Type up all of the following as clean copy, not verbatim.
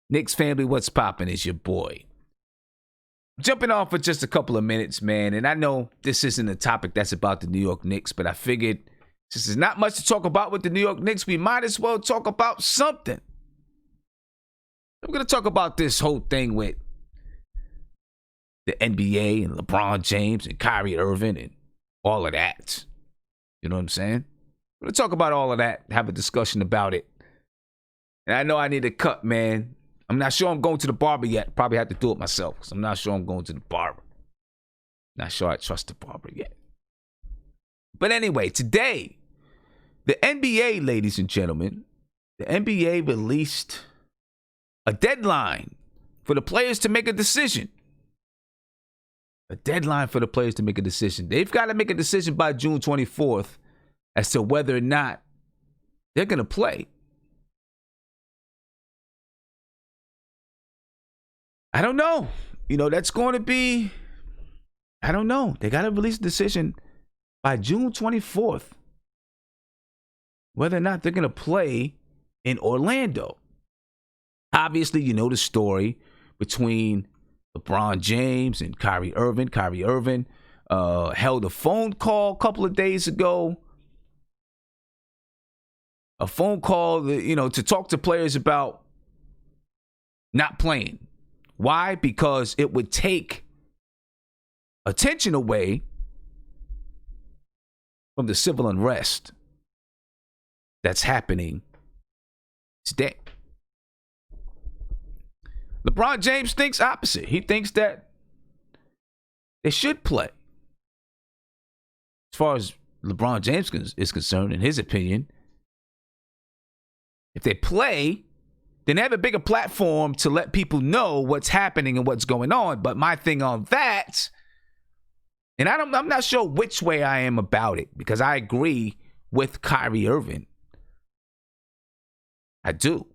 Knicks family, what's poppin'? Is your boy. Jumping on for just a couple of minutes, man. And I know this isn't a topic that's about the New York Knicks, but I figured since there's not much to talk about with the New York Knicks, we might as well talk about something. I'm going to talk about this whole thing with the NBA and LeBron James and Kyrie Irving and all of that. You know what I'm saying? I'm going to talk about all of that, have a discussion about it. And I know I need a cut, man. I'm not sure I'm going to the barber yet. Probably have to do it myself because I'm not sure I'm going to the barber. Not sure I trust the barber yet. But anyway, today, the NBA, ladies and gentlemen, the NBA released a deadline for the players to make a decision. A deadline for the players to make a decision. They've got to make a decision by June 24th as to whether or not they're going to play. I don't know. That's going to be, I don't know. They got to release a decision by June 24th whether or not they're going to play in Orlando. Obviously, you know the story between LeBron James and Kyrie Irving. Kyrie Irving held a phone call a couple of days ago. A phone call, to talk to players about not playing. Why? Because it would take attention away from the civil unrest that's happening today. LeBron James thinks opposite. He thinks that they should play. As far as LeBron James is concerned, in his opinion, if they play, then they have a bigger platform to let people know what's happening and what's going on. But my thing on that, and I'm not sure which way I am about it, because I agree with Kyrie Irving. I do.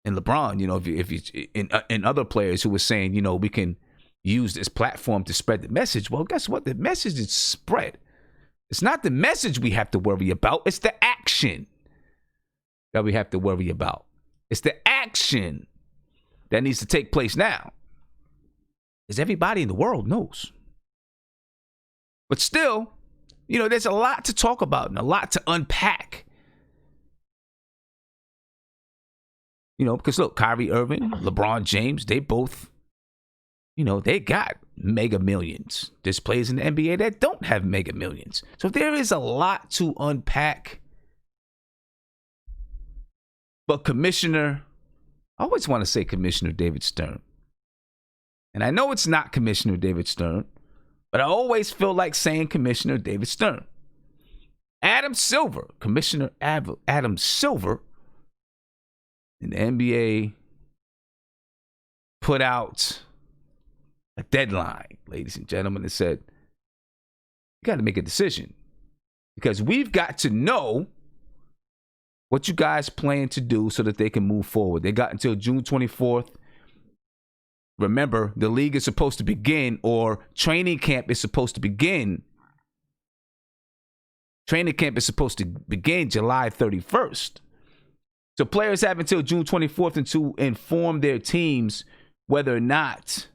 And LeBron, if you and other players who were saying, we can use this platform to spread the message. Well, guess what? The message is spread. It's not the message we have to worry about. It's the action that we have to worry about. It's the action that needs to take place now. As everybody in the world knows. But still, there's a lot to talk about and a lot to unpack. Because look, Kyrie Irving, LeBron James, they both, they got mega millions. There's players in the NBA that don't have mega millions. So there is a lot to unpack. But I always want to say Commissioner David Stern. And I know it's not Commissioner David Stern, but I always feel like saying Commissioner David Stern. Commissioner Adam Silver in the NBA put out a deadline, ladies and gentlemen, that said, you got to make a decision because we've got to know what you guys plan to do so that they can move forward. They got until June 24th. Remember, the league is supposed to begin, or training camp is supposed to begin. Training camp is supposed to begin July 31st. So players have until June 24th to inform their teams whether or not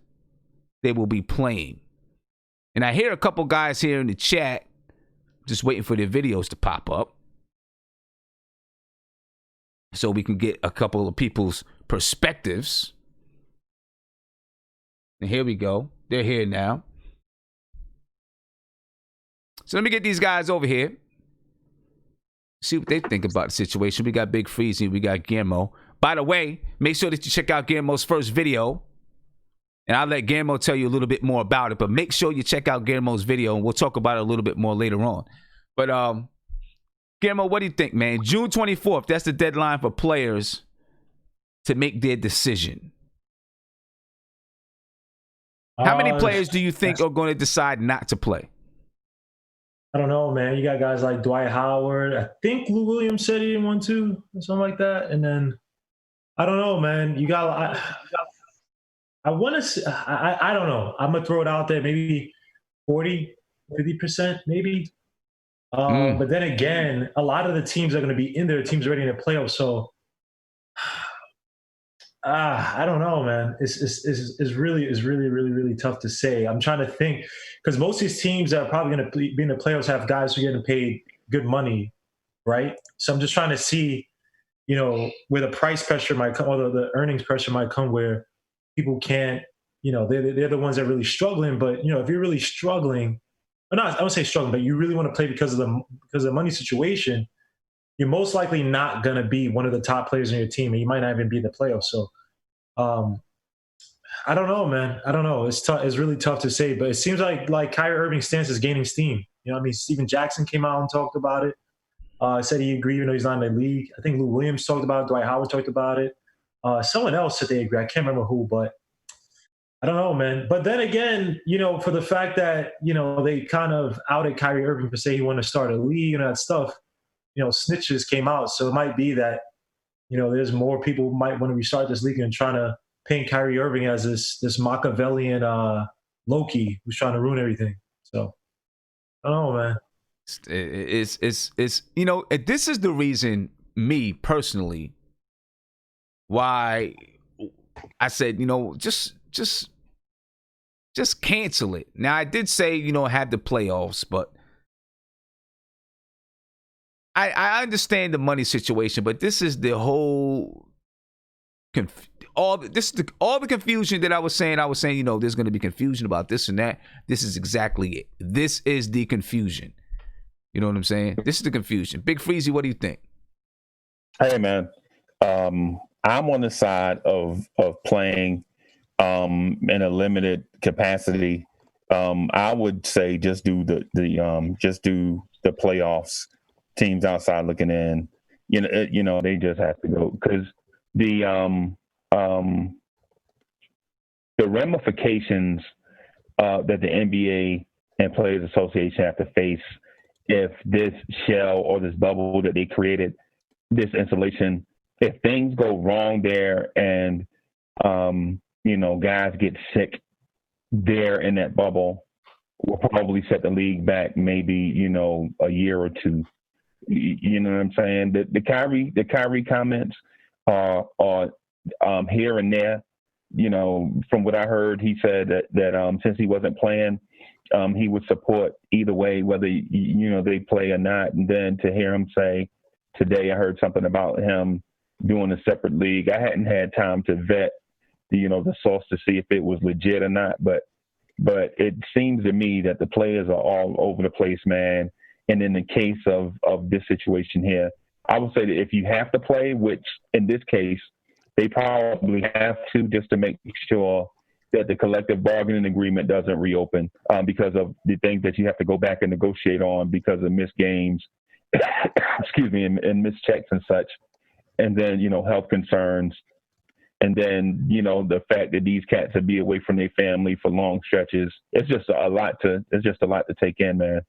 they will be playing. And I hear a couple guys here in the chat just waiting for their videos to pop up so we can get a couple of people's perspectives. And here we go. They're here now. So let me get these guys over here. See what they think about the situation. We got Big Freezy. We got Guillermo. By the way, make sure that you check out Guillermo's first video. And I'll let Guillermo tell you a little bit more about it. But make sure you check out Guillermo's video. And we'll talk about it a little bit more later on. But Guillermo, what do you think, man? June 24th, that's the deadline for players to make their decision. How many players do you think are going to decide not to play? I don't know, man. You got guys like Dwight Howard. I think Lou Williams said he didn't want to, or something like that. And then, I don't know, man. You got, I want to, I don't know. I'm going to throw it out there. Maybe 40, 50%, maybe. But then again, a lot of the teams are going to be in there. Teams already in the playoffs. So I don't know, man. It's really tough to say. I'm trying to think because most of these teams that are probably going to be in the playoffs have guys who are getting paid good money, right? So I'm just trying to see, where the price pressure might come, or the earnings pressure might come, where people can't, they're the ones that are really struggling. But if you're really struggling, or not, I would say struggling, but you really want to play because of the money situation, you're most likely not going to be one of the top players in your team, and you might not even be in the playoffs. So um, I don't know, man. I don't know. It's tough. It's really tough to say, but it seems like Kyrie Irving's stance is gaining steam. I mean, Steven Jackson came out and talked about it. Said he agreed, even though he's not in the league. I think Lou Williams talked about it. Dwight Howard talked about it. Someone else said they agree. I can't remember who, but I don't know, man. But then again, for the fact that they kind of outed Kyrie Irving for saying he wanted to start a league and that stuff, snitches came out. So it might be that there's more people who might want to restart this league and trying to paint Kyrie Irving as this Machiavellian Loki who's trying to ruin everything. So I don't know, man. It's this is the reason, me personally, why I said, just cancel it. Now I did say, have the playoffs, but I understand the money situation, but this is the whole all the confusion that I was saying, there's going to be confusion about this and that. This is exactly it. This is the confusion. You know what I'm saying? This is the confusion. Big Freezy, what do you think? Hey, man. I'm on the side of playing in a limited capacity. I would say just do the playoffs. Teams outside looking in, they just have to go because the ramifications that the NBA and Players Association have to face if this shell or this bubble that they created, this insulation, if things go wrong there and guys get sick there in that bubble, will probably set the league back maybe a year or two. You know what I'm saying? The Kyrie comments are here and there. From what I heard, he said that since he wasn't playing, he would support either way, whether they play or not. And then to hear him say today, I heard something about him doing a separate league. I hadn't had time to vet the source to see if it was legit or not, but it seems to me that the players are all over the place, man. And in the case of this situation here, I would say that if you have to play, which in this case, they probably have to just to make sure that the collective bargaining agreement doesn't reopen because of the things that you have to go back and negotiate on because of missed games, excuse me, and missed checks and such. And then, health concerns. And then, the fact that these cats would be away from their family for long stretches. It's just a lot to take in, man.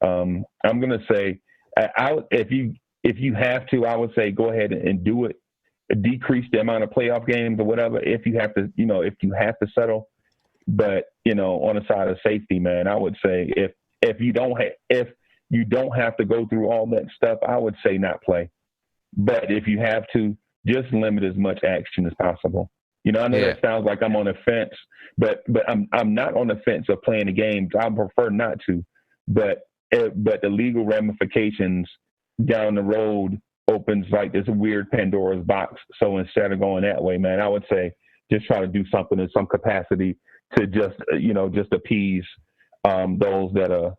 I'm going to say, if you have to, I would say go ahead and do it. Decrease the amount of playoff games or whatever if you have to, if you have to settle. But on the side of safety, man, I would say if you don't have to go through all that stuff, I would say not play. But if you have to, just limit as much action as possible. I know that sounds like I'm on the fence, but I'm not on the fence of playing the games. I prefer not to. But the legal ramifications down the road opens like this weird Pandora's box. So instead of going that way, man, I would say just try to do something in some capacity to just appease those that are,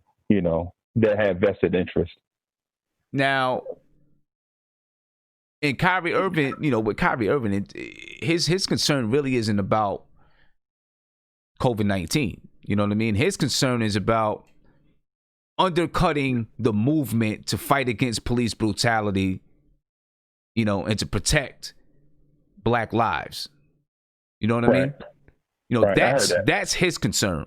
that have vested interest. Now, in Kyrie Irving, with Kyrie Irving, his concern really isn't about COVID-19. You know what I mean? His concern is about undercutting the movement to fight against police brutality, and to protect Black lives. You know what I mean? That's his concern.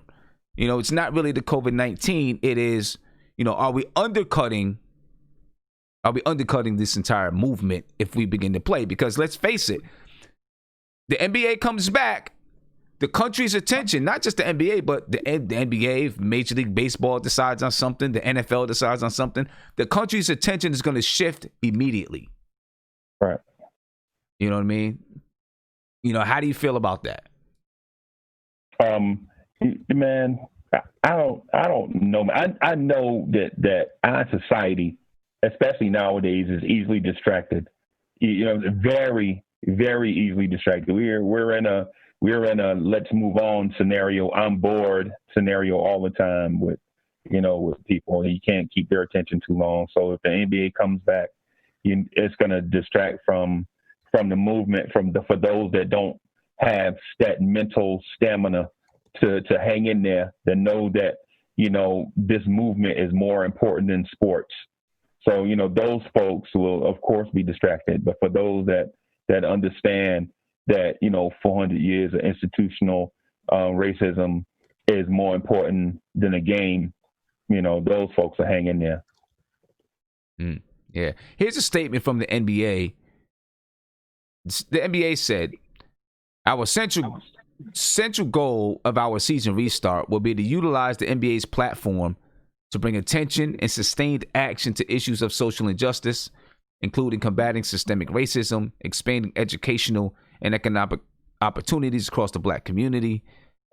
It's not really the COVID-19. It is, are we undercutting this entire movement if we begin to play? Because let's face it, the NBA comes back, the country's attention, not just the NBA, but the NBA, if Major League Baseball decides on something, the NFL decides on something, the country's attention is going to shift immediately. Right. You know what I mean? How do you feel about that? Man, I don't know. I know that our society, especially nowadays, is easily distracted. Very, very easily distracted. We're in a let's move on scenario. I'm bored scenario all the time with people. You can't keep their attention too long. So if the NBA comes back, it's going to distract from the movement for those that don't have that mental stamina to hang in there, that know that this movement is more important than sports. So those folks will of course be distracted. But for those that understand that 400 years of institutional racism is more important than a game, those folks are hanging there. Yeah. Here's a statement from the NBA. The NBA said, our central goal of our season restart will be to utilize the NBA's platform to bring attention and sustained action to issues of social injustice, including combating systemic racism, expanding educational and economic opportunities across the Black community,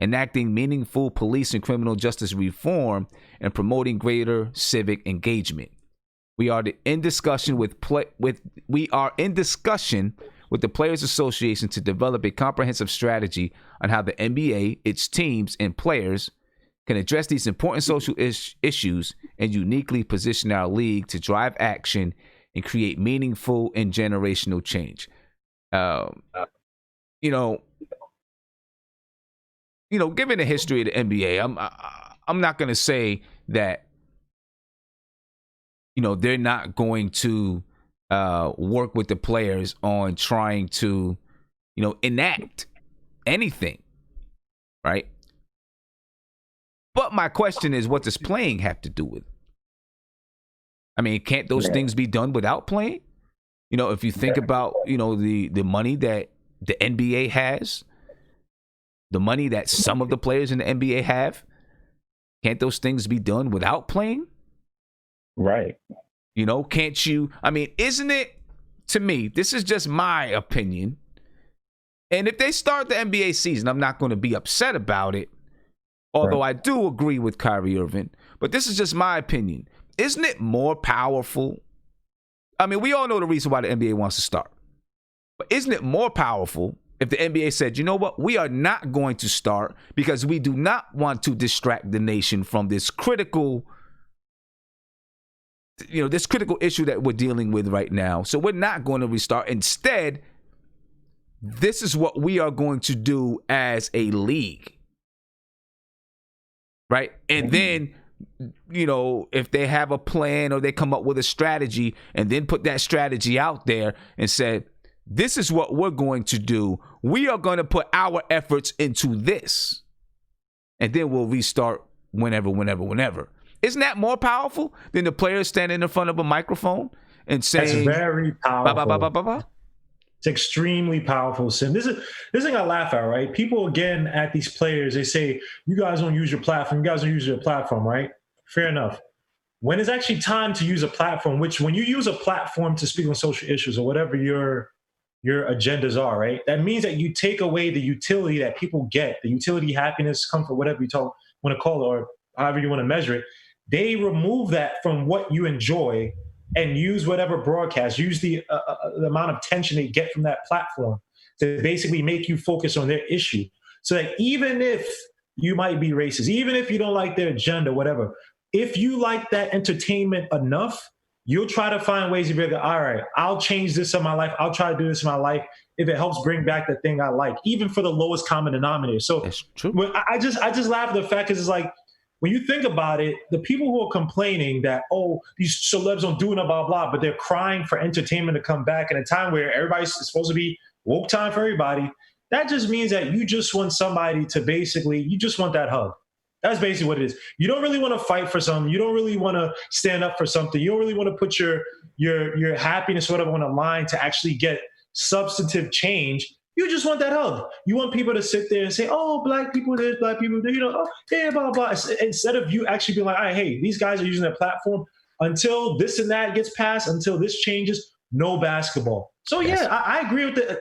enacting meaningful police and criminal justice reform, and promoting greater civic engagement. We are in discussion with the Players Association to develop a comprehensive strategy on how the NBA, its teams, and players can address these important social issues and uniquely position our league to drive action and create meaningful and generational change. Given the history of the NBA, I'm not going to say that they're not going to work with the players on trying to enact anything, right? But my question is, what does playing have to do with it? I mean, can't those things be done without playing? If you think about the money that the NBA has, the money that some of the players in the NBA have, can't those things be done without playing? Right. Can't you? I mean, isn't it, to me, this is just my opinion. And if they start the NBA season, I'm not going to be upset about it. Although I do agree with Kyrie Irving. But this is just my opinion. Isn't it more powerful? I mean, we all know the reason why the NBA wants to start. But isn't it more powerful if the NBA said, you know what, we are not going to start because we do not want to distract the nation from this critical issue that we're dealing with right now. So we're not going to restart. Instead, this is what we are going to do as a league. Right? And then, if they have a plan or they come up with a strategy and then put that strategy out there and said, this is what we're going to do. We are going to put our efforts into this. And then we'll restart whenever. Isn't that more powerful than the players standing in front of a microphone and saying? That's very powerful. Bah. It's extremely powerful, Sim. This thing I laugh at, right? People, again, at these players, they say, you guys don't use your platform. You guys don't use your platform, right? Fair enough. When it's actually time to use a platform, which when you use a platform to speak on social issues or whatever your agendas are, right? That means that you take away the utility that people get, the utility, happiness, comfort, whatever you want to call it, or however you want to measure it. They remove that from what you enjoy and use whatever broadcast, use the amount of tension they get from that platform to basically make you focus on their issue. So that even if you might be racist, even if you don't like their agenda, whatever, if you like that entertainment enough, you'll try to find ways to be like, all right, I'll change this in my life. I'll try to do this in my life if it helps bring back the thing I like, even for the lowest common denominator. So that's true. I just laugh at the fact because it's like, when you think about it, the people who are complaining that, these celebs don't do enough, blah, blah, but they're crying for entertainment to come back in a time where everybody's supposed to be woke time for everybody, that just means that you just want somebody to you just want that hug. That's basically what it is. You don't really want to fight for something. You don't really want to stand up for something. You don't really want to put your happiness sort of on a line to actually get substantive change. You just want that hug. You want people to sit there and say, Black people this, Black people this, blah, blah. Instead of you actually being like, all right, hey, these guys are using their platform until this and that gets passed, until this changes, no basketball. So, yeah, I agree with that.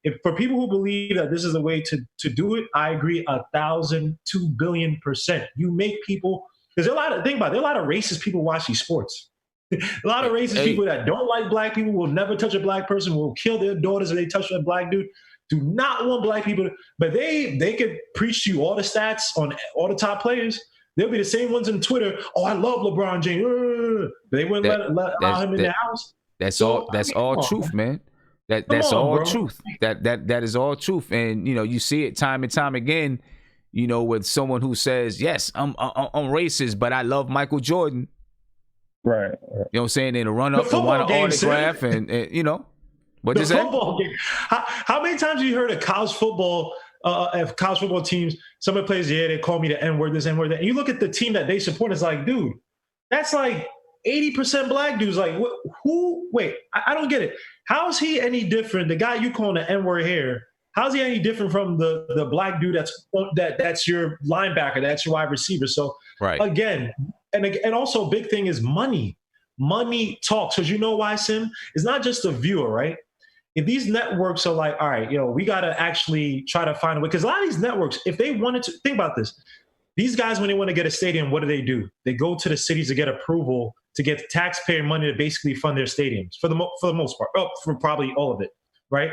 if for people who believe that this is a way to do it, I agree 1,000, 2 billion%. You make people, because there are a lot of racist people watch these sports. A lot of racist people that don't like black people, will never touch a black person, will kill their daughters if they touch a black dude. Do not want black people, but they could preach to you all the stats on all the top players. They'll be the same ones on Twitter. Oh, I love LeBron James. But they wouldn't allow him in their house. That's all truth, man. That's all truth. That is all truth. And you see it time and time again, with someone who says, yes, I'm racist, but I love Michael Jordan. Right. You know what I'm saying? In a run up and want an autograph and what is that? Football game. How many times have you heard of college football? If college football teams, somebody plays, they call me the N-word, this N-word, that. And you look at the team that they support, it's like, dude, that's like 80% black dudes. Like, who? Wait, I don't get it. How is he any different? The guy you calling the N-word here, how's he any different from the black dude that's your linebacker, that's your wide receiver? So again, and also a big thing is money. Money talks. Because you know why, Sim? It's not just the viewer, right? If these networks are like, all right, we got to actually try to find a way. Because a lot of these networks, if they wanted to, think about this. These guys, when they want to get a stadium, what do? They go to the cities to get approval to get taxpayer money to basically fund their stadiums for the most part, for probably all of it, right?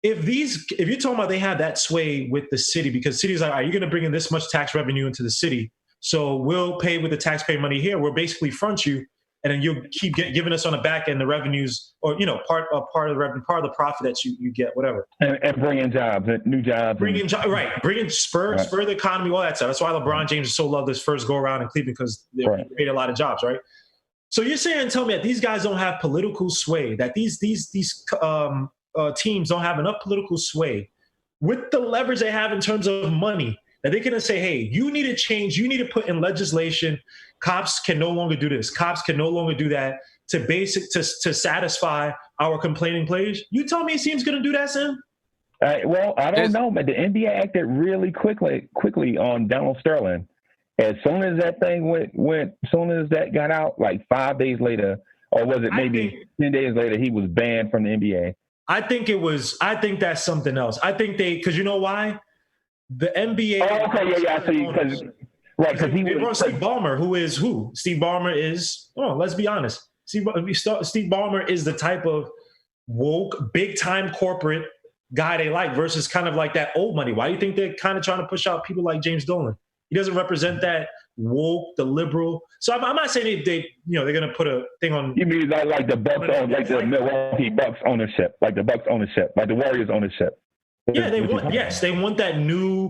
If you're talking about they have that sway with the city, because cities are like, all right, you're going to bring in this much tax revenue into the city, so we'll pay with the taxpayer money here. We'll basically front you, and then you'll keep giving us on the back end the revenues, or part of the revenue, part of the profit that you get, whatever. And bring in jobs, new jobs. Bring in spur the economy, all that stuff. That's why LeBron James is so loved this first go around in Cleveland, because they created a lot of jobs, right? So you're saying, tell me that these guys don't have political sway, that these teams don't have enough political sway with the leverage they have in terms of money, that they can say, hey, you need to change, you need to put in legislation, cops can no longer do this, cops can no longer do that, to satisfy our complaining players. You tell me a team's going to do that, Sam? Well, I don't know, but the NBA acted really quickly on Donald Sterling. As soon as that thing as soon as that got out, like 5 days later, or was it maybe 10 days later, he was banned from the NBA. I think that's something else. I think because you know why? The NBA. Oh, okay, yeah, I see. Because he was Steve Ballmer, who is who? Steve Ballmer is. Oh, let's be honest. Steve Ballmer is the type of woke, big time corporate guy they like, versus kind of like that old money. Why do you think they're kind of trying to push out people like James Dolan? He doesn't represent that woke, the liberal. So I'm not saying they're going to put a thing on. You mean like the Bucks on, like the Milwaukee Bucks ownership, like the Bucks ownership, like the Warriors ownership? Yeah, they want that new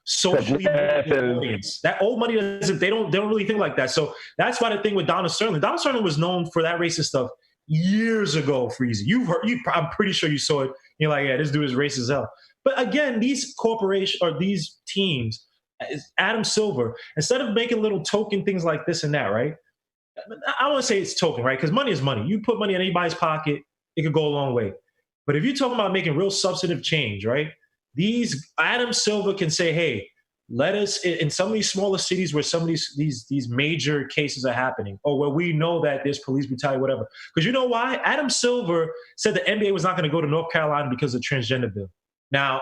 socially audience. That old money doesn't. They don't really think like that. So that's why the thing with Donald Sterling. Donald Sterling was known for that racist stuff years ago. Freezy, I'm pretty sure you saw it. You're like, yeah, this dude is racist as hell. But again, these corporations or these teams, Adam Silver, instead of making little token things like this and that, right? I don't want to say it's token, right? Because money is money. You put money in anybody's pocket, it could go a long way. But if you're talking about making real substantive change, right? These Adam Silver can say, hey, let us, in some of these smaller cities where some of these major cases are happening, or where we know that there's police brutality, whatever. Because you know why? Adam Silver said the NBA was not going to go to North Carolina because of the transgender bill. Now,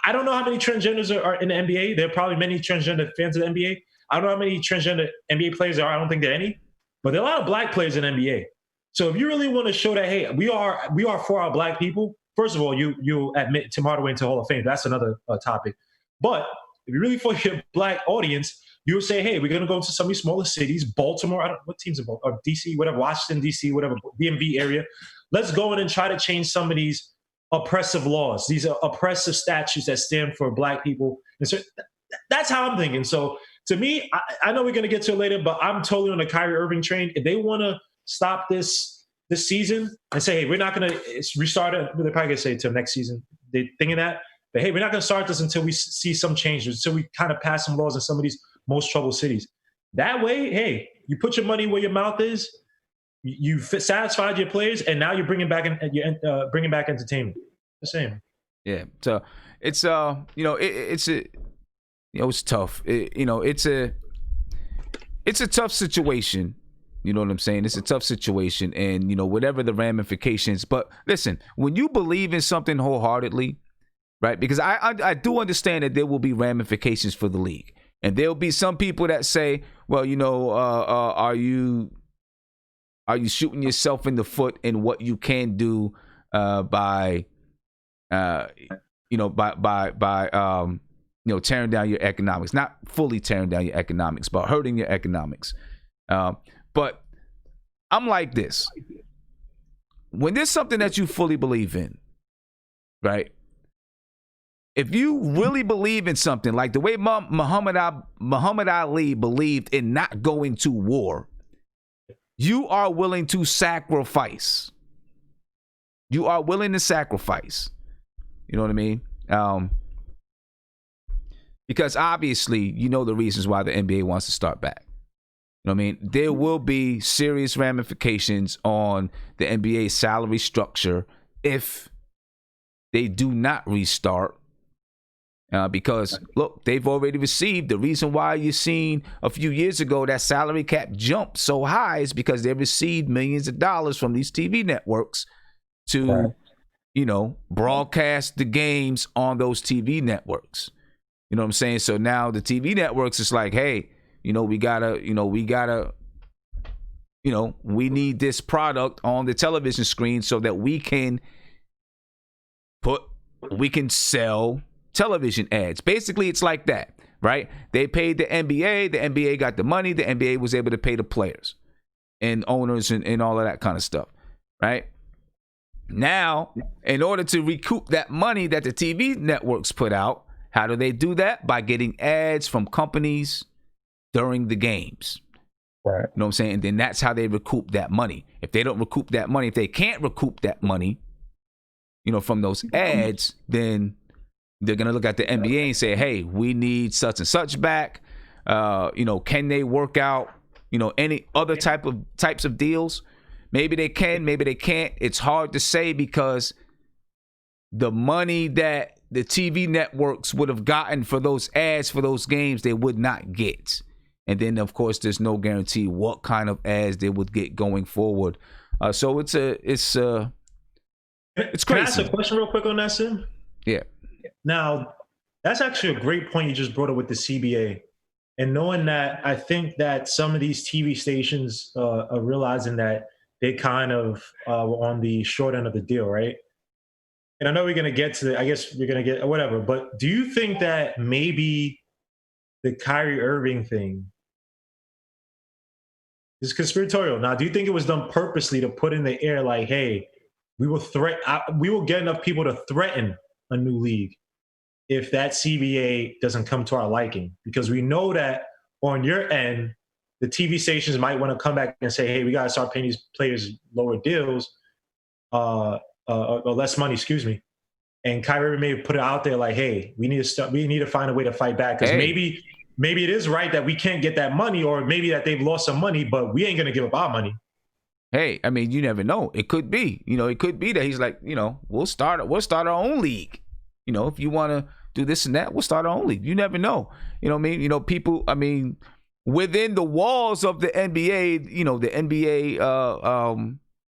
I don't know how many transgenders are in the NBA. There are probably many transgender fans of the NBA. I don't know how many transgender NBA players there are. I don't think there are any. But there are a lot of black players in the NBA. So if you really want to show that, hey, we are for our black people, first of all, you admit Tim Hardaway into Hall of Fame. That's another topic. But if you really for your black audience, you'll say, hey, we're going to go to some of these smaller cities, Baltimore, what teams are Baltimore, or DC, whatever, Washington, DC, whatever, DMV area. Let's go in and try to change some of these oppressive laws. These are oppressive statutes that stand for black people. And so that's how I'm thinking. So to me, I know we're going to get to it later, but I'm totally on the Kyrie Irving train. If they want to stop this season and say, hey, we're not going to restart it, they're probably going to say till next season. They're thinking that. But hey, we're not going to start this until we see some changes, until we kind of pass some laws in some of these most troubled cities. That way, hey, you put your money where your mouth is. You satisfied your players, and now you're bringing back entertainment. The same. Yeah. So it's it's tough. It's a tough situation. You know what I'm saying? It's a tough situation, and whatever the ramifications. But listen, when you believe in something wholeheartedly, right? Because I do understand that there will be ramifications for the league, and there'll be some people that say, well, are you shooting yourself in the foot in what you can do by tearing down your economics, not fully tearing down your economics, but hurting your economics. But I'm like this. When there's something that you fully believe in, right? If you really believe in something, like the way Muhammad Ali believed in not going to war, you are willing to sacrifice. You are willing to sacrifice. You know what I mean? Because obviously, the reasons why the NBA wants to start back. You know what I mean? There will be serious ramifications on the NBA salary structure if they do not restart. Because, look, they've already received. The reason why you're seeing a few years ago that salary cap jumped so high is because they received millions of dollars from these TV networks to, broadcast the games on those TV networks. You know what I'm saying? So now the TV networks is like, hey, we need this product on the television screen so that we can sell television ads. Basically, it's like that, right? They paid the NBA got the money, the NBA was able to pay the players and owners and all of that kind of stuff, right? Now, in order to recoup that money that the TV networks put out, how do they do that? By getting ads from companies during the games. Right. You know what I'm saying? And then that's how they recoup that money. If they don't recoup that money, if they can't recoup that money, from those ads, then they're going to look at the NBA and say, hey, we need such and such back. Can they work out, any other types of deals? Maybe they can, maybe they can't. It's hard to say because the money that the TV networks would have gotten for those ads for those games, they would not get. And then, of course, there's no guarantee what kind of ads they would get going forward. So it's crazy. Can I ask a question real quick on that, Sim? Yeah. Now, that's actually a great point you just brought up with the CBA. And knowing that, I think that some of these TV stations are realizing that they kind of were on the short end of the deal, right? And I know we're going to get to I guess we're going to get whatever, but do you think that maybe the Kyrie Irving thing is conspiratorial? Now, do you think it was done purposely to put in the air like, hey, we will get enough people to threaten a new league if that CBA doesn't come to our liking? Because we know that on your end, the TV stations might want to come back and say, hey, we got to start paying these players lower deals, or less money, excuse me. And Kyrie may put it out there like, hey, we need to find a way to fight back. Because maybe it is right that we can't get that money, or maybe that they've lost some money, but we ain't going to give up our money. Hey, I mean, you never know. It could be, it could be that he's like, we'll start our own league. If you want to do this and that, we'll start our own league. You never know. You know what I mean? People, within the walls of the NBA,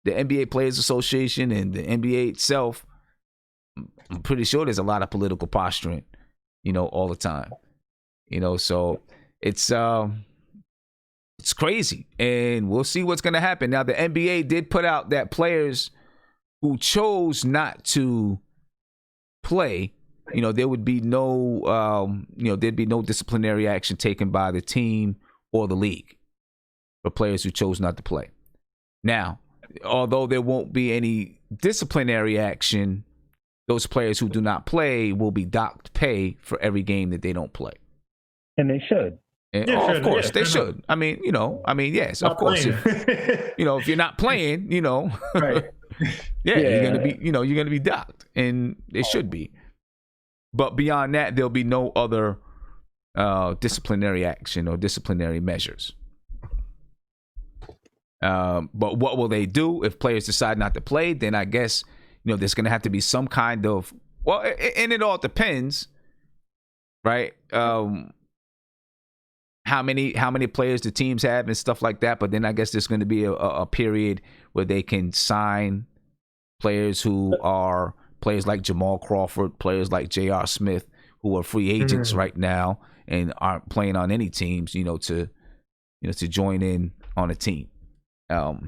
the NBA Players Association and the NBA itself, I'm pretty sure there's a lot of political posturing, all the time. So it's crazy, and we'll see what's going to happen. Now, the NBA did put out that players who chose not to play, there would be no, there'd be no disciplinary action taken by the team or the league for players who chose not to play. Now, although there won't be any disciplinary action, those players who do not play will be docked pay for every game that they don't play. And they should. And, of course, they should. Yes, of course. If you're not playing, right. You're gonna be docked, and it should be. But beyond that, there'll be no other disciplinary action or disciplinary measures. But what will they do if players decide not to play? Then I guess there's gonna have to be some kind of and it all depends, right? how many players the teams have and stuff like that. But then I guess there's going to be a period where they can sign players who are players like Jamal Crawford, players like J.R. Smith, who are free agents right now and aren't playing on any teams, to join in on a team. So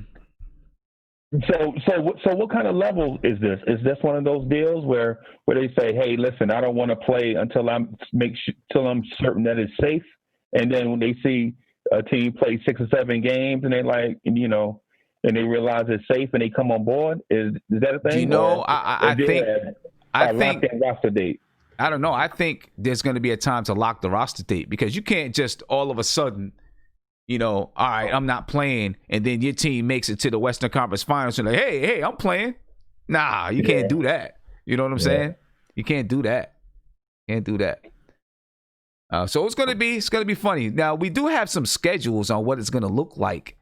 what kind of level is this? Is this one of those deals where they say, "Hey, listen, I don't want to play until I'm certain that it's safe," and then when they see a team play 6 or 7 games and they like, and they realize it's safe and they come on board? Is that a thing? I think roster date. I don't know. I think there's going to be a time to lock the roster date, because you can't just all of a sudden, all right, I'm not playing, and then your team makes it to the Western Conference Finals and like, hey, I'm playing. Nah, you can't do that. You know what I'm saying? You can't do that. Can't do that. So it's gonna be funny. Now, we do have some schedules on what it's gonna look like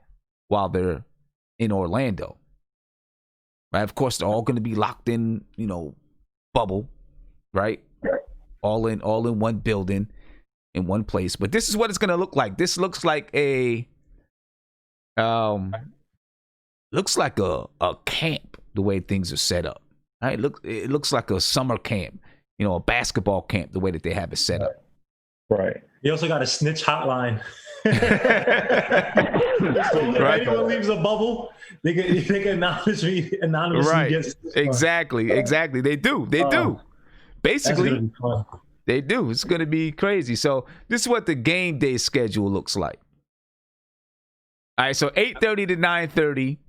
while they're in Orlando. Right? Of course, they're all gonna be locked in, bubble, right? All in one building, in one place. But this is what it's gonna look like. This looks like a camp, the way things are set up. Right? It looks like a summer camp, a basketball camp, the way that they have it set up. Right. You also got a snitch hotline. So if anyone leaves a bubble, they can anonymously get. Exactly. They do. Basically, they do. It's going to be crazy. So this is what the game day schedule looks like. All right, so 8:30 to 9:30,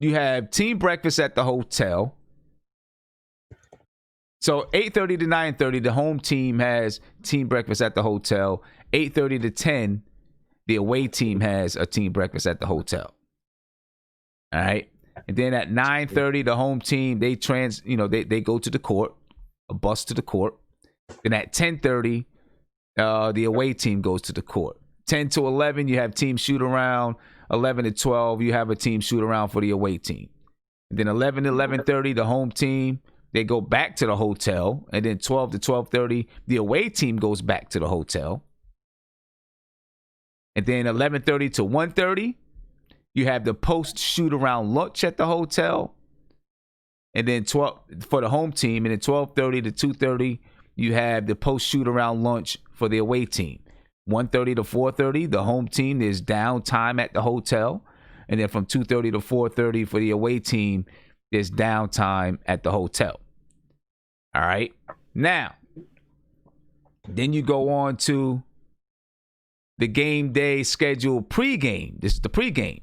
you have team breakfast at the hotel. So 8:30 to 9:30, the home team has team breakfast at the hotel. 8:30 to 10, the away team has a team breakfast at the hotel. All right. And then at 9:30, the home team, they go to the court, a bus to the court. Then at 10:30, the away team goes to the court. 10 to 11, you have team shoot around. 11 to 12, you have a team shoot around for the away team. And then 11 to 11:30, the home team, they go back to the hotel. And then 12 to 12:30, the away team goes back to the hotel. And then 11:30 to 1:30, you have the post shoot around lunch at the hotel. And then 12 for the home team. And then 12:30 to 2:30, you have the post shoot around lunch for the away team. 1:30 to 4:30, the home team, is downtime at the hotel. And then from 2:30 to 4:30 for the away team, there's downtime at the hotel. All right. Now, then you go on to the game day schedule pregame. This is the pregame,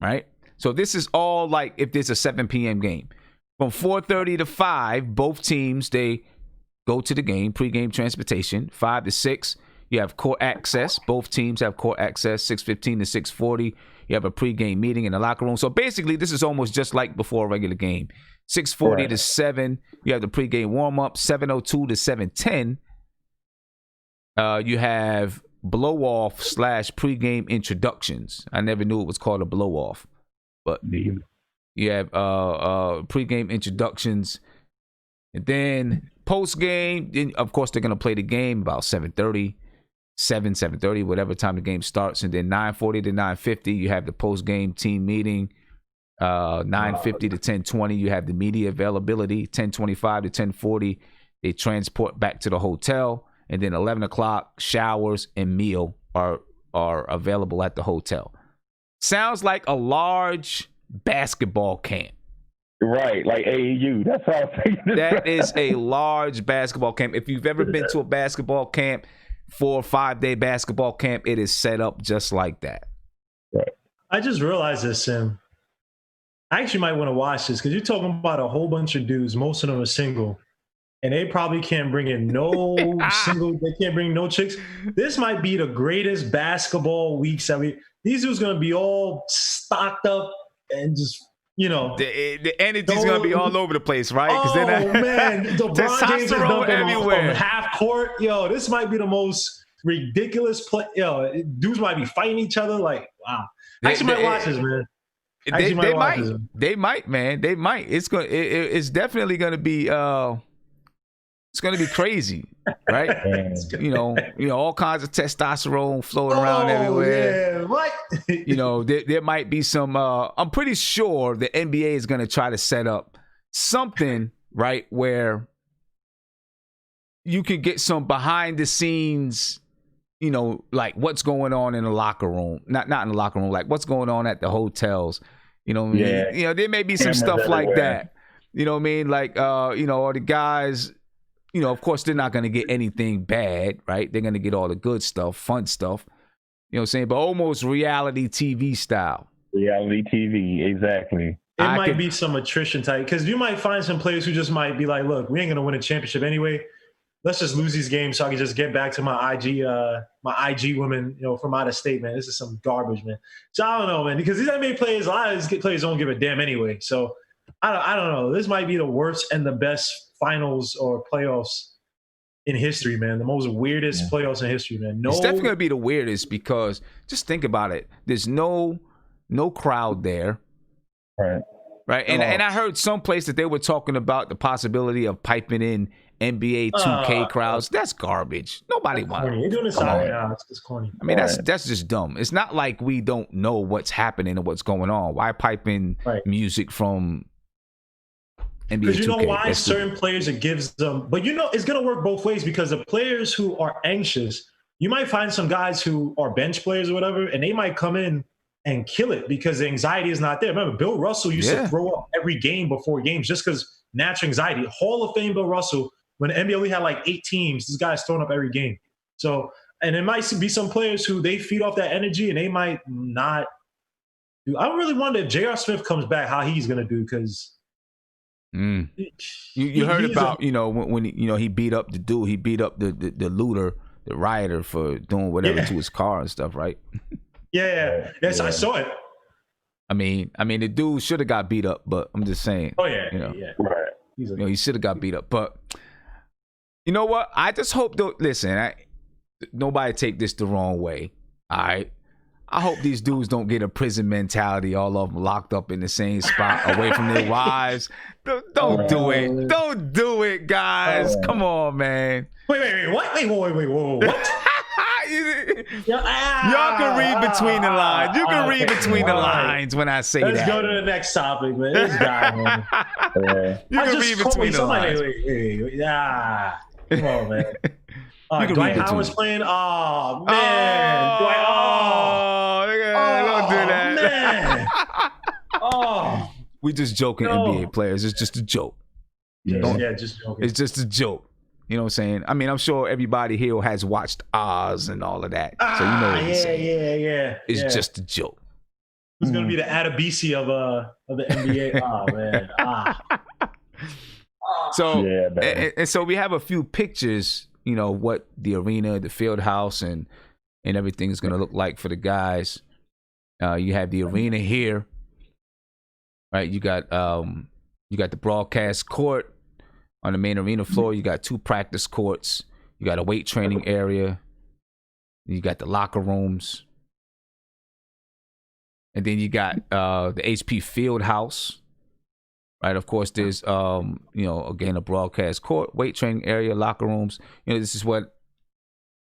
right? So this is all like if there's a 7 p.m. game. From 4:30 to 5, both teams, they go to the game, pregame transportation. 5 to 6, you have court access. Both teams have court access. 6:15 to 6:40, you have a pregame meeting in the locker room. So basically, this is almost just like before a regular game. 6:40 to 7, you have the pregame warm-up. 7:02 to 7:10, you have blow-off / pregame introductions. I never knew it was called a blow-off, but you have pregame introductions. And then post-game, then of course, they're going to play the game about 7:30, 7:30, whatever time the game starts. And then 9:40 to 9:50, you have the post-game team meeting. 9:50 to 10:20, you have the media availability. 10:25 to 10:40, they transport back to the hotel. And then 11 o'clock, showers and meal are available at the hotel. Sounds like a large basketball camp. Right, like AAU. That's how I'm thinking. That is a large basketball camp. If you've ever been to a basketball camp, 4 or 5 day basketball camp, it is set up just like that. Right. I just realized this, Sim. I actually might want to watch this because you're talking about a whole bunch of dudes. Most of them are single. And they probably can't bring in no single, they can't bring no chicks. This might be the greatest basketball weeks. These dudes going to be all stocked up and just, the energy's going to be all over the place, right? Man, LeBron James is dumping everywhere. From half court. This might be the most ridiculous play. Dudes might be fighting each other. Like, wow. I actually might watch this, man. They might, man. They might. It's definitely going to be. It's It's going to be crazy, right? You know, all kinds of testosterone floating around everywhere. Yeah, what? You know, there might be some. I'm pretty sure the NBA is going to try to set up something, right, where you can get some behind the scenes, you know, like what's going on in the locker room. Not in the locker room, like what's going on at the hotels. You know what I mean? Yeah. You know, there may be some stuff like that. You know what I mean? Like, you know, or the guys, you know, of course, they're not going to get anything bad, right? They're going to get all the good stuff, fun stuff. You know what I'm saying? But almost reality TV style. Reality TV, exactly. It might be some attrition type, because you might find some players who just might be like, look, we ain't going to win a championship anyway. Let's just lose these games so I can just get back to my IG women, you know, from out of state, man. This is some garbage, man. So I don't know, man, because these NBA players, a lot of these players don't give a damn anyway. So I don't know. This might be the worst and the best finals or playoffs in history, man. The most weirdest playoffs in history, man. It's definitely going to be the weirdest because just think about it. There's no crowd there. Right. And I heard someplace that they were talking about the possibility of piping in NBA 2K crowds. That's garbage. Nobody wants. You're doing this now. It's corny. I mean, that's just dumb. It's not like we don't know what's happening and what's going on. Why pipe in music from NBA 2K? Because you know why certain players, it gives them. But you know, it's going to work both ways, because the players who are anxious, you might find some guys who are bench players or whatever, and they might come in and kill it because the anxiety is not there. Remember, Bill Russell used to throw up every game before games just because natural anxiety. Hall of Fame Bill Russell, when the NBA only had like 8 teams, this guy's throwing up every game. So, and it might be some players who they feed off that energy and they might not do. I really wonder if J.R. Smith comes back, how he's going to do, because you heard about, you know, when you know, he beat up the dude, he beat up the looter, the rioter for doing whatever to his car and stuff, right? Yes, I saw it. I mean, the dude should have got beat up, but I'm just saying. Oh yeah, you know, right. You know, he should have got beat up, but you know what? I just hope. Listen, nobody take this the wrong way. All right. I hope these dudes don't get a prison mentality, all of them locked up in the same spot, away from their wives. Don't do it. Don't do it, guys. Come on, man. Wait, what? Wait, what? Y'all can read between the lines. You can read between the lines when I say that. Let's go to the next topic, man. This guy, man. You can read between the lines. Come on, man. Dwight Howard's playing. Oh, man. Don't do that. Man. We just joking, NBA players. It's just a joke. Just joking. It's just a joke. You know what I'm saying? I mean, I'm sure everybody here has watched Oz and all of that. So you know what I'm saying. Yeah. It's just a joke. It's going to be the Adebisi of the NBA. Man. So, and so we have a few pictures, you know, what the arena, the field house, and everything is going to look like for the guys. You have the arena here, right? You got the broadcast court. On the main arena floor, you got 2 practice courts. You got a weight training area. You got the locker rooms. And then you got the HP Field House. Right, of course, there's, you know, again, a broadcast court, weight training area, locker rooms. You know, this is what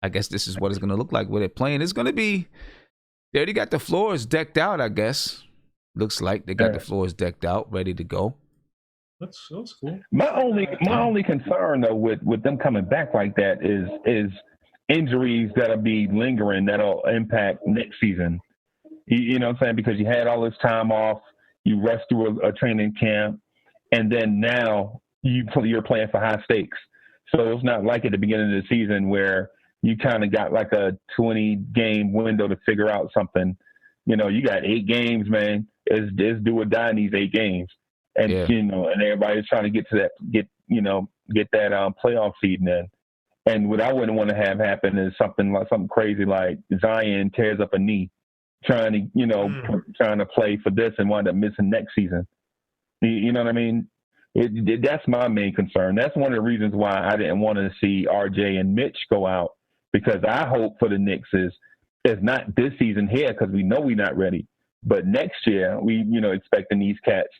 it's going to look like where they're playing. It's going to be, they already got the floors decked out, I guess. Looks like they got the floors decked out, ready to go. That's cool. My only concern though with them coming back like that is injuries that'll be lingering that'll impact next season. You know what I'm saying? Because you had all this time off, you rest through a training camp, and then now you're playing for high stakes. So it's not like at the beginning of the season where you kind of got like a 20-game window to figure out something. You know, you got 8 games, man. It's do or die in these 8 games. And you know, and everybody's trying to get to that, get that playoff seed in. And what I wouldn't want to have happen is something crazy like Zion tears up a knee, trying to play for this and wind up missing next season. You know what I mean? That's my main concern. That's one of the reasons why I didn't want to see RJ and Mitch go out, because I hope for the Knicks is not this season here, because we know we're not ready, but next year we expecting these cats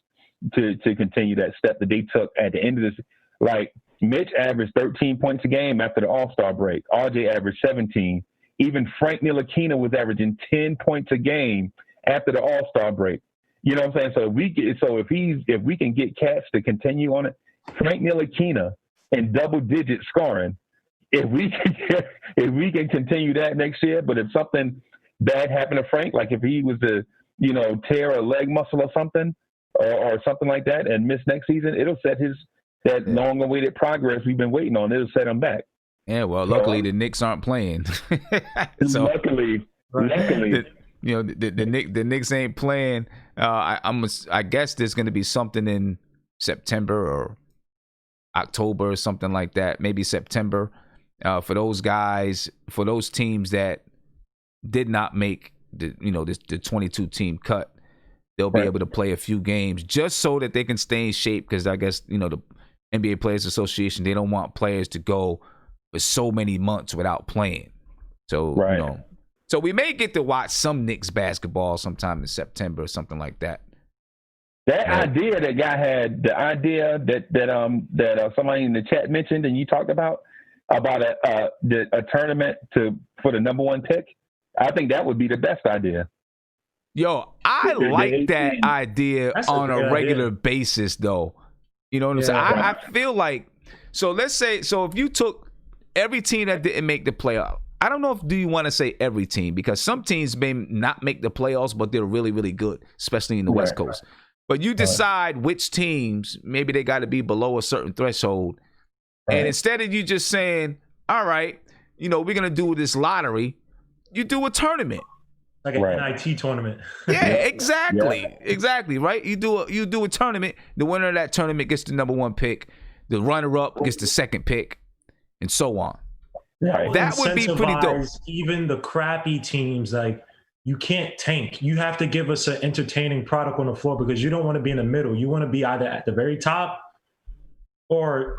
to continue that step that they took at the end of this. Like, Mitch averaged 13 points a game after the All-Star break. RJ averaged 17. Even Frank Ntilikina was averaging 10 points a game after the All-Star break. You know what I'm saying? So if we can get cats to continue on it, Frank Ntilikina in double digit scoring, if we can continue that next year, but if something bad happened to Frank, like if he was to, tear a leg muscle or something, or something like that and miss next season, it'll set that long-awaited progress we've been waiting on. It'll set him back. Yeah, well, luckily the Knicks aren't playing. So luckily, the Knicks ain't playing. I guess there's going to be something in September or October or something like that. Maybe September for those guys, for those teams that did not make the 22 team cut. They'll be able to play a few games just so that they can stay in shape. Because I guess the NBA Players Association, they don't want players to go for so many months without playing. So, so we may get to watch some Knicks basketball sometime in September or something like that. That idea that guy had, the idea that somebody in the chat mentioned and you talked about a tournament for the number one pick, I think that would be the best idea. Yo, I like that idea on a regular basis, though. You know what I'm saying? I feel like, so let's say, if you took every team that didn't make the playoff, I don't know do you want to say every team, because some teams may not make the playoffs, but they're really, really good, especially in the West Coast. But you decide which teams, maybe they got to be below a certain threshold. And instead of you just saying, all right, we're going to do this lottery, you do a tournament. Like an NIT tournament. Yeah, exactly, right? You do a tournament. The winner of that tournament gets the number one pick. The runner-up gets the second pick, and so on. That would be pretty dope. Even the crappy teams, like, you can't tank. You have to give us an entertaining product on the floor, because you don't want to be in the middle. You want to be either at the very top, or,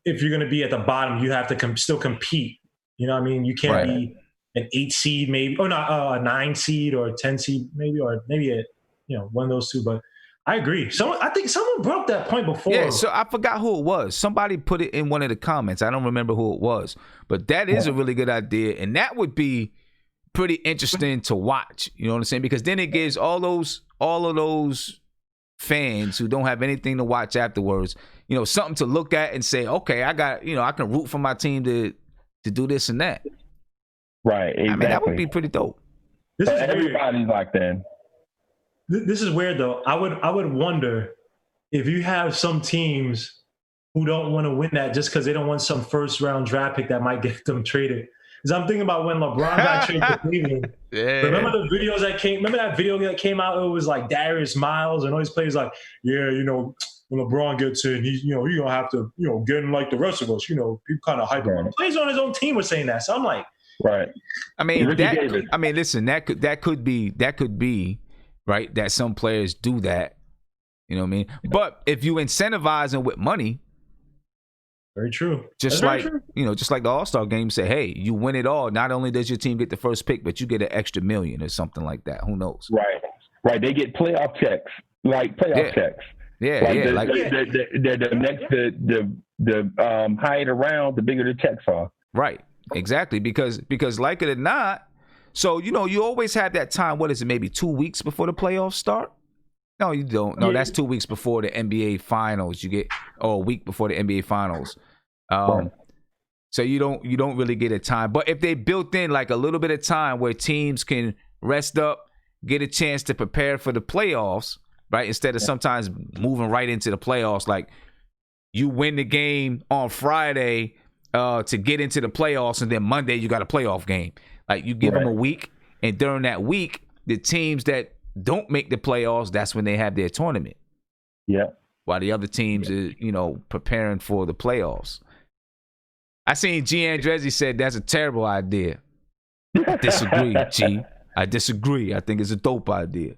if you're going to be at the bottom, you have to still compete. You know what I mean? You can't be an 8 seed maybe, or not a 9 seed or a 10 seed maybe, or maybe one of those two. But I agree. I think someone brought up that point before. Yeah, so I forgot who it was. Somebody put it in one of the comments. I don't remember who it was, but that is a really good idea, and that would be pretty interesting to watch. You know what I'm saying? Because then it gives all of those fans who don't have anything to watch afterwards, something to look at and say, okay, I got, I can root for my team to do this and that. Right, exactly. I mean, that would be pretty dope. Everybody's like that. This is weird, though. I would wonder if you have some teams who don't want to win that just because they don't want some first-round draft pick that might get them traded. Because I'm thinking about when LeBron got traded to Cleveland. Remember the videos that came? Remember that video that came out? It was like Darius Miles and all these players like, when LeBron gets in, he's you're gonna have to get in like the rest of us. People kind of hype him. Players on his own team were saying that, so I'm like. Right. I mean, listen, that could be right, that some players do that. You know what I mean? But if you incentivize them with money, very true. Just like the All-Star game say, hey, you win it all. Not only does your team get the first pick, but you get an extra $1 million or something like that. Who knows? Right. They get playoff checks, like playoff checks. Yeah, the higher the round, the bigger the checks are. Right. Exactly, because like it or not, so you always have that time. What is it? Maybe 2 weeks before the playoffs start? No, you don't. No, that's 2 weeks before the NBA Finals. You get a week before the NBA Finals. So you don't really get a time. But if they built in like a little bit of time where teams can rest up, get a chance to prepare for the playoffs, right? Instead of sometimes moving right into the playoffs, like you win the game on Friday. To get into the playoffs, and then Monday you got a playoff game. Like you give them a week, and during that week, the teams that don't make the playoffs, that's when they have their tournament. Yeah. While the other teams are, preparing for the playoffs. I seen G. Andrezzi said that's a terrible idea. I disagree, G. I disagree. I think it's a dope idea.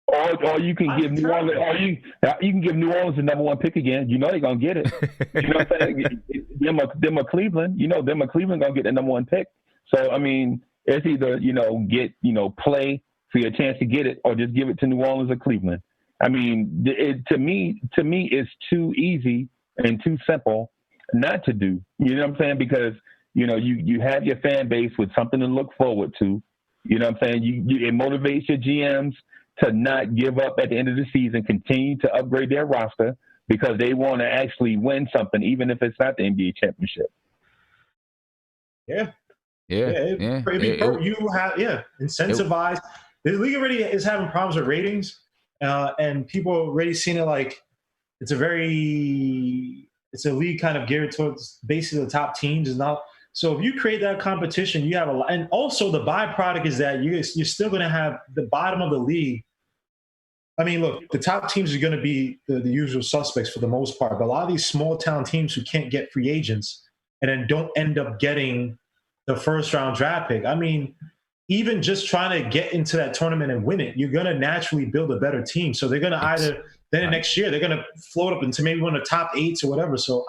Or you can give New Orleans, you can give New Orleans the number one pick again. They're gonna get it. You know what I'm saying? them a Cleveland. Them a Cleveland gonna get the number one pick. So I mean, it's either get play for your chance to get it, or just give it to New Orleans or Cleveland. I mean, to me, it's too easy and too simple not to do. You know what I'm saying? Because, you have your fan base with something to look forward to. You know what I'm saying? It motivates your GMs to not give up at the end of the season, continue to upgrade their roster because they want to actually win something, even if it's not the NBA championship. Yeah. Incentivize. The league already is having problems with ratings, and people already seen it like it's a league kind of geared towards basically the top teams. Is not so. If you create that competition, you have a lot, and also the byproduct is that you're still going to have the bottom of the league. I mean, look, the top teams are going to be the usual suspects for the most part, but a lot of these small town teams who can't get free agents and then don't end up getting the first round draft pick. I mean, even just trying to get into that tournament and win it, you're going to naturally build a better team. So they're going to next year, they're going to float up into maybe one of the top 8s or whatever. So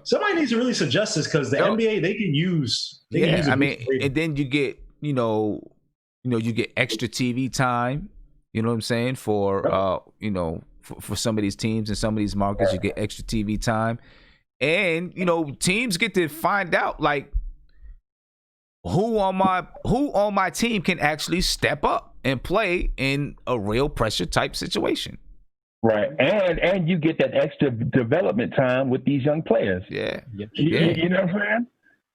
somebody needs to really suggest this because the NBA, they can use. And then you get, you get extra TV time. You know what I'm saying? For for some of these teams and some of these markets, you get extra TV time, and teams get to find out like who on my team can actually step up and play in a real pressure type situation. Right, and you get that extra development time with these young players. Yeah. You know what I'm saying?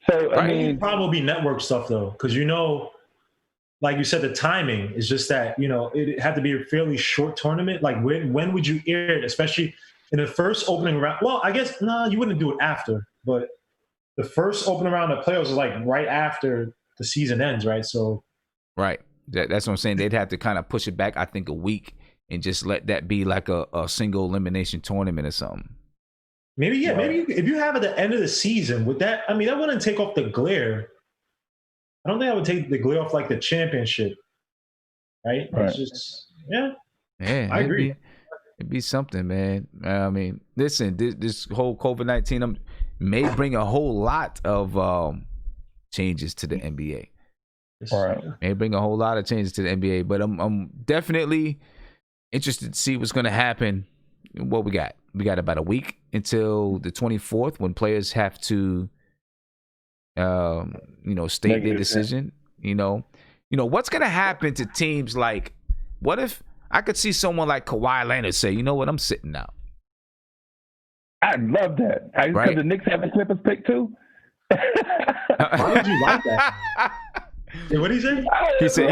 So right. I mean, it'll probably be network stuff though, because like you said, the timing is just that, it had to be a fairly short tournament. Like when would you air it, especially in the first opening round? Well, I guess, you wouldn't do it after, but the first opening round of playoffs is like right after the season ends, right? So, right. That's what I'm saying. They'd have to kind of push it back, I think, a week and just let that be like a single elimination tournament or something. Maybe if you have at the end of the season, that wouldn't take off the glare. I don't think I would take the glare off like the championship, right? It's just, I agree. It'd be something, man. I mean, listen, this whole COVID-19 may bring a whole lot of changes to the NBA. Right. May bring a whole lot of changes to the NBA, but I'm definitely interested to see what's going to happen. What we got? We got about a week until the 24th when players have to state their decision. What's gonna happen to teams like, what if I could see someone like Kawhi Leonard say, you know what, I'm sitting out. I'd love that. Because the Knicks have the Clippers pick too. Why would you like that? What did he say?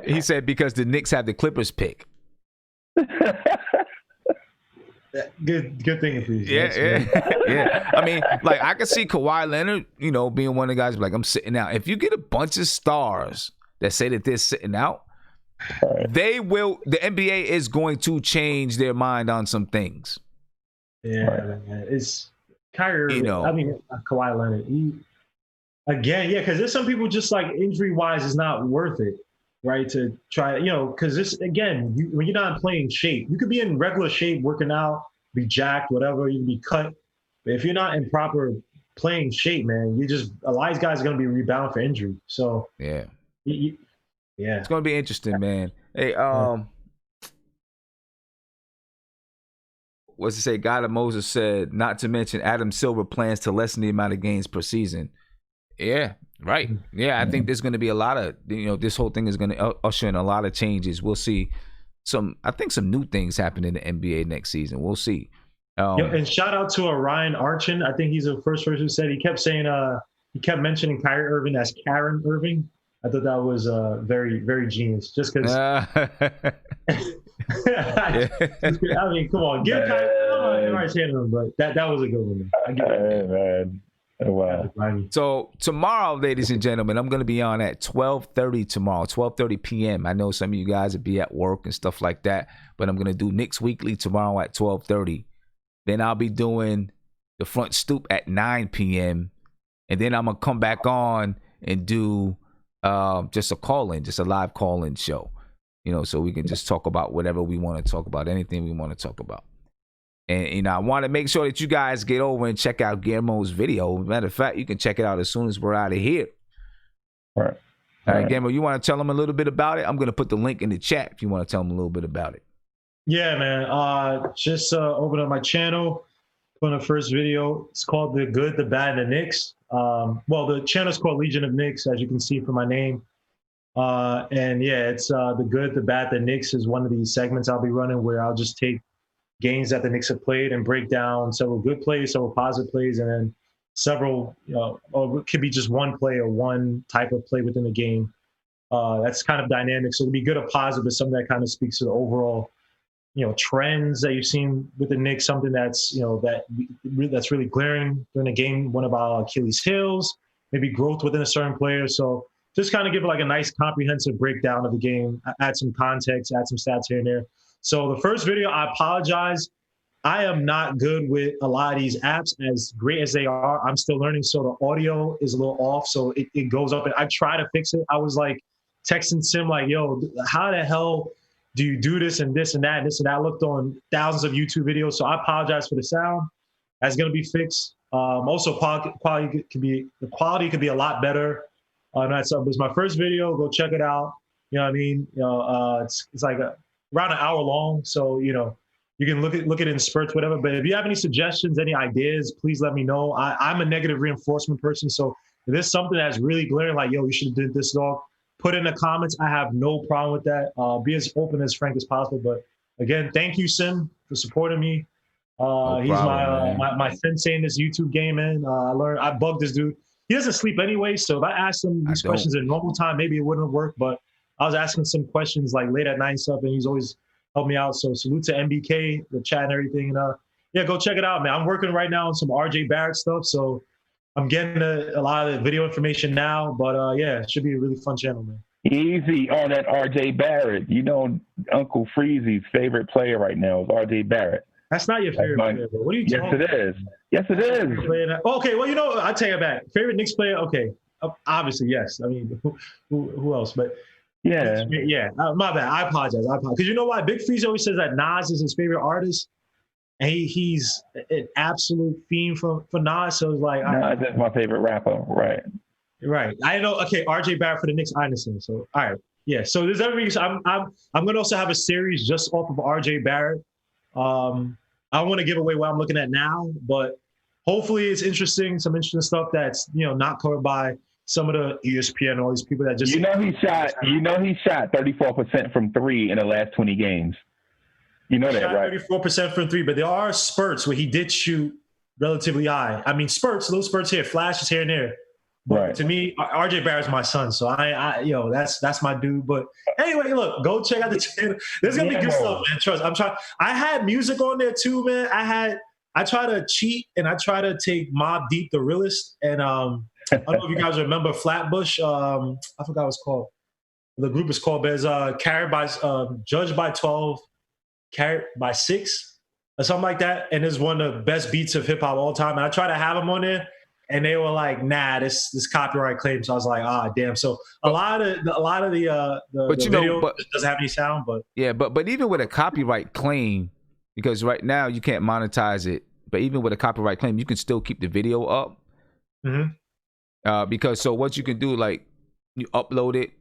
He said because the Knicks have the Clippers pick. Good thing for you. Yeah. I mean, like I could see Kawhi Leonard, being one of the guys like, I'm sitting out. If you get a bunch of stars that say that they're sitting out, the NBA is going to change their mind on some things. Yeah, it's Kyrie. Kawhi Leonard. Because there's some people just like injury-wise, it's not worth it. Right, to try, because this, again, when you're not playing shape, you could be in regular shape, working out, be jacked, whatever, you can be cut. But if you're not in proper playing shape, man, a lot of these guys are going to be rebounding for injury. So, yeah. Yeah. It's going to be interesting, man. Hey, what's it say? God of Moses said, not to mention Adam Silver plans to lessen the amount of games per season. Yeah. Right. Yeah, I think there's going to be a lot of, this whole thing is going to usher in a lot of changes. We'll see some new things happen in the NBA next season. We'll see. And shout out to Ryan Archin. I think he's the first person who said, he kept saying, he kept mentioning Kyrie Irving as Karen Irving. I thought that was very, very genius. Just because. I mean, come on, give Kyrie, but that was a good one. I get it. Man. Oh, wow. So tomorrow, ladies and gentlemen, I'm going to be on at 12:30 tomorrow, 12:30 p.m. I know some of you guys will be at work and stuff like that, but I'm going to do Knicks Weekly tomorrow at 12:30. Then I'll be doing the Front Stoop at 9 p.m. And then I'm going to come back on and do just a live call-in show, so we can just talk about whatever we want to talk about, anything we want to talk about. And I want to make sure that you guys get over and check out Guillermo's video. Matter of fact, you can check it out as soon as we're out of here. All right. All right, Guillermo, you want to tell them a little bit about it? I'm going to put the link in the chat if you want to tell them a little bit about it. Yeah, man. Just open up my channel. on the first video. It's called The Good, the Bad, and the Knicks. Well, the channel's called Legion of Knicks, as you can see from my name. And yeah, it's The Good, the Bad, the Knicks is one of these segments I'll be running where I'll just take games that the Knicks have played and break down several good plays, several positive plays, and then several, or it could be just one play or one type of play within the game. That's kind of dynamic. So it'd be good or positive, but something that kind of speaks to the overall, trends that you've seen with the Knicks, something that's, that's really glaring during the game, one of our Achilles heels, maybe growth within a certain player. So just kind of give like a nice comprehensive breakdown of the game, add some context, add some stats here and there. So the first video, I apologize. I am not good with a lot of these apps, as great as they are. I'm still learning, so the audio is a little off, so it goes up. And I try to fix it. I was like texting Sim, like, yo, how the hell do you do this and this and that and this and that? I looked on thousands of YouTube videos, so I apologize for the sound. That's going to be fixed. Also, quality could be a lot better. That's it's my first video. Go check it out. You know what I mean? It's like around an hour long, so you can look at it in spurts, whatever. But if you have any suggestions, any ideas, please let me know. I'm a negative reinforcement person, so if there's something that's really glaring, like, yo, you should have did this, dog, put in the comments. I have no problem with that. Be as open as frank as possible. But again, thank you, Sim, for supporting me. He's my sensei in this YouTube game, man. I bugged this dude. He doesn't sleep anyway, so if I asked him these questions at normal time, maybe it wouldn't have worked. But I was asking some questions like late at night and stuff, and he's always helped me out. So salute to MBK, the chat and everything. And yeah, go check it out, man. I'm working right now on some RJ Barrett stuff, so I'm getting a lot of the video information now. But yeah, it should be a really fun channel, man. Easy on that RJ Barrett. Uncle Freezy's favorite player right now is RJ Barrett. That's not your favorite player, bro. What are you talking about? Yes, it is. Okay, well, I take it back. Favorite Knicks player? Okay, obviously, yes. I mean, who else? But yeah. My bad. I apologize. Because you know why? Big Freeze always says that Nas is his favorite artist, and he's an absolute fiend for Nas. So it's like Nas is my favorite rapper, right? Right. I know. Okay, RJ Barrett for the Knicks. I understand. So all right, yeah. So there's every reason. I'm gonna also have a series just off of RJ Barrett. I want to give away what I'm looking at now, but hopefully it's interesting. Some interesting stuff that's not covered by some of the ESPN, all these people that just he shot 34% from three in the last 20 games. You know that, right? 34% from three, but there are spurts where he did shoot relatively high. I mean, little spurts here, flashes here and there. But right. To me, RJ Barrett's my son, so that's my dude. But anyway, look, go check out the channel. There's gonna be good stuff, man. Trust. I had music on there too, man. I try to cheat and I try to take Mobb Deep, the realist, and I don't know if you guys remember Flatbush. I forgot what it's called. The group is called, but it's carried by judged by 12, carried by 6, or something like that. And it's one of the best beats of hip hop all time. And I try to have them on there. And they were like, "Nah, this copyright claim." So I was like, damn." So a lot of the video doesn't have any sound, but yeah, but even with a copyright claim, because right now you can't monetize it, but even with a copyright claim, you can still keep the video up. Mm-hmm. Because so what you can do, like you upload it,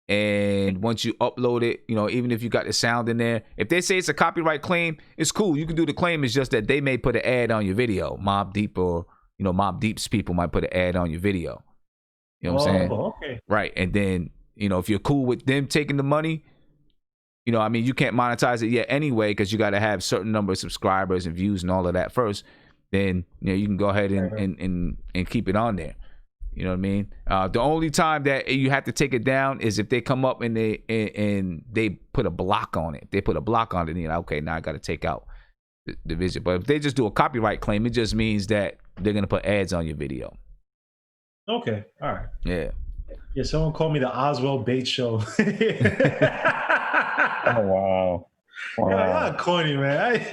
and once you upload it, even if you got the sound in there, if they say it's a copyright claim, it's cool. You can do the claim. It's just that they may put an ad on your video, Mobb Deep or. Mobb Deep's people might put an ad on your video. You know what I'm saying? Okay. Right. And then, if you're cool with them taking the money, you can't monetize it yet anyway, because you got to have certain number of subscribers and views and all of that first. Then, you can go ahead and keep it on there. You know what I mean? The only time that you have to take it down is if they come up and they put a block on it. They put a block on it, and okay, now I got to take out the vision. But if they just do a copyright claim, it just means that they're gonna put ads on your video. Okay, all right. Yeah. Someone called me the Oswald Bates Show. Oh wow. Yeah, corny, man.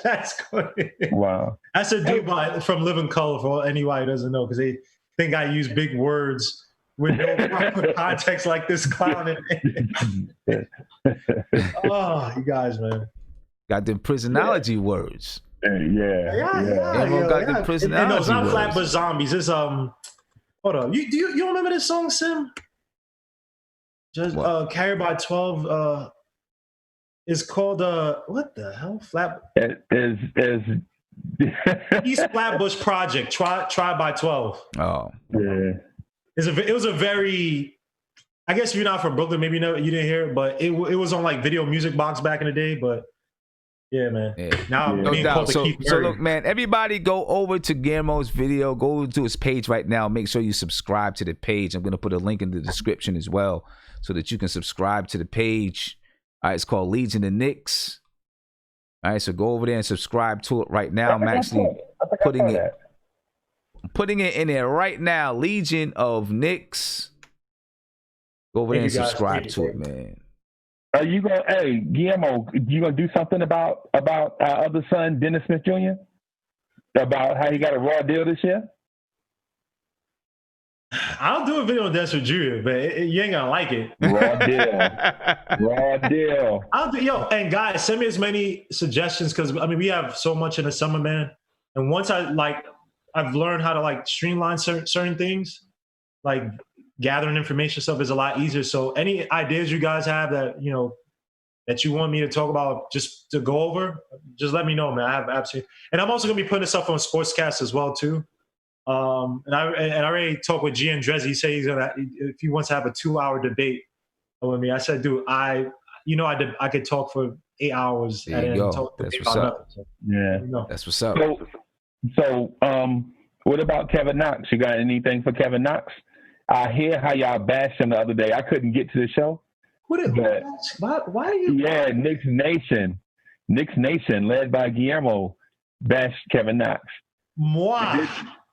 That's corny. Wow. That's a dude from Living Color, for anybody who doesn't know, because they think I use big words with no proper context like this clowning. Oh, you guys, man. Got them prisonology words. Yeah. Everyone got them prisonology No, it's not words. Flatbush Zombies. It's hold on. You remember this song, Sim? Just carried by 12. It's called what the hell? Is East Flatbush Project, try by 12. Oh, Yeah. It was a very, I guess if you're not from Brooklyn, maybe you didn't hear it, but it was on like Video Music Box back in the day. But yeah, man. yeah. Now No being doubt. called the So, Keith so Murray. look, man, everybody go over to Guillermo's video. Go over to his page right now. Make sure you subscribe to the page. I'm going to put a link in the description as well so that you can subscribe to the page. All right, it's called Legion of Knicks. All right, so go over there and subscribe to it right now. I'm actually putting it in there right now. Legion of Knicks. Go over there and subscribe to it, man. Are you going? Hey, Guillermo, you gonna do something about our other son, Dennis Smith Jr. About how he got a raw deal this year? I'll do a video on Dennis Jr., but you ain't gonna like it. Raw deal. Raw deal. And guys, send me as many suggestions because I mean we have so much in the summer, man. And once I've learned how to like streamline certain things, like gathering information stuff is a lot easier. So any ideas you guys have that that you want me to talk about, just to go over, just let me know, man. I have absolutely, and I'm also gonna be putting this up on Sportscast as well too. And I already talked with Gian Drezzi. He said if he wants to have a 2-hour debate with me. I said, dude, I could talk for 8 hours There you go. That's what's up. So, Yeah, that's what's up. So, what about Kevin Knox? You got anything for Kevin Knox? I hear how y'all bashed him the other day. I couldn't get to the show. Why are you? Yeah, Knicks Nation, led by Guillermo, bashed Kevin Knox. Why?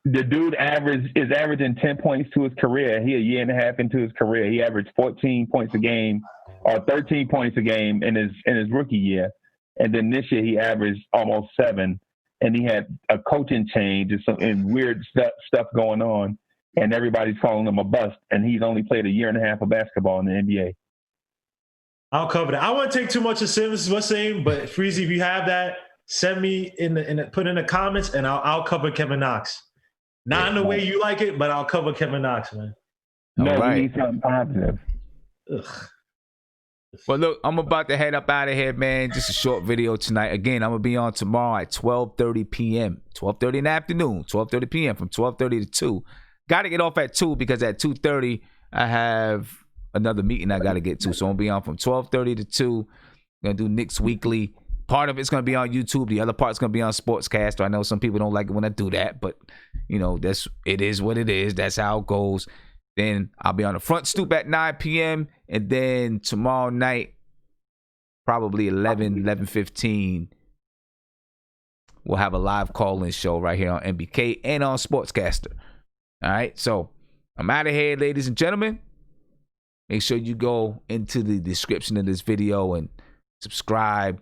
The dude is averaging 10 points to his career. He a year and a half into his career. He averaged 14 points a game or 13 points a game in his rookie year. And then this year he averaged almost 7. And he had a coaching change and weird stuff going on. And everybody's calling him a bust. And he's only played a year and a half of basketball in the NBA. I'll cover that. I won't take too much of Simmons what's saying, but Freezy, if you have that, send me put in the comments, and I'll cover Kevin Knox. Not in the way you like it, but I'll cover Kevin Knox, man. No, we need something positive. Ugh. Well, look, I'm about to head up out of here, man. Just a short video tonight. Again, I'm going to be on tomorrow at 12:30 p.m. 12:30 in the afternoon, 12:30 p.m. from 12:30 to 2. Got to get off at 2 because at 2:30 I have another meeting I got to get to. So I'm going to be on from 12:30 to 2. Going to do Knicks Weekly. Part of it's going to be on YouTube. The other part's going to be on Sportscast. I know some people don't like it when I do that, but, it is what it is. That's how it goes. Then I'll be on the front stoop at 9 p.m. And then tomorrow night, probably 11:15, we'll have a live call-in show right here on MBK and on Sportscaster. All right, so I'm out of here, ladies and gentlemen. Make sure you go into the description of this video and subscribe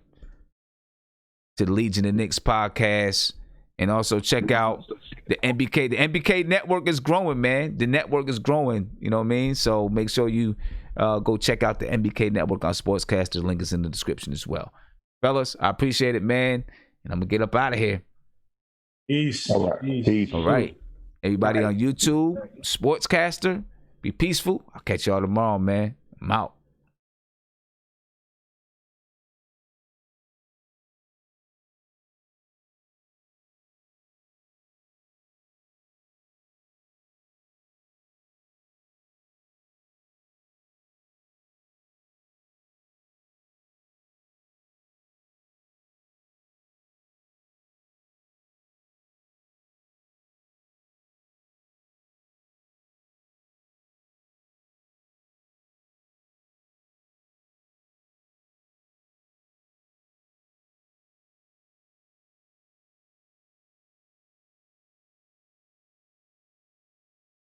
to the Legion of Knicks podcast. And also check out the MBK. The MBK network is growing, man. The network is growing. You know what I mean? So make sure you go check out the MBK network on Sportscaster. The link is in the description as well. Fellas, I appreciate it, man. And I'm going to get up out of here. Peace. All right. Peace. All right. Everybody on YouTube, Sportscaster, be peaceful. I'll catch y'all tomorrow, man. I'm out.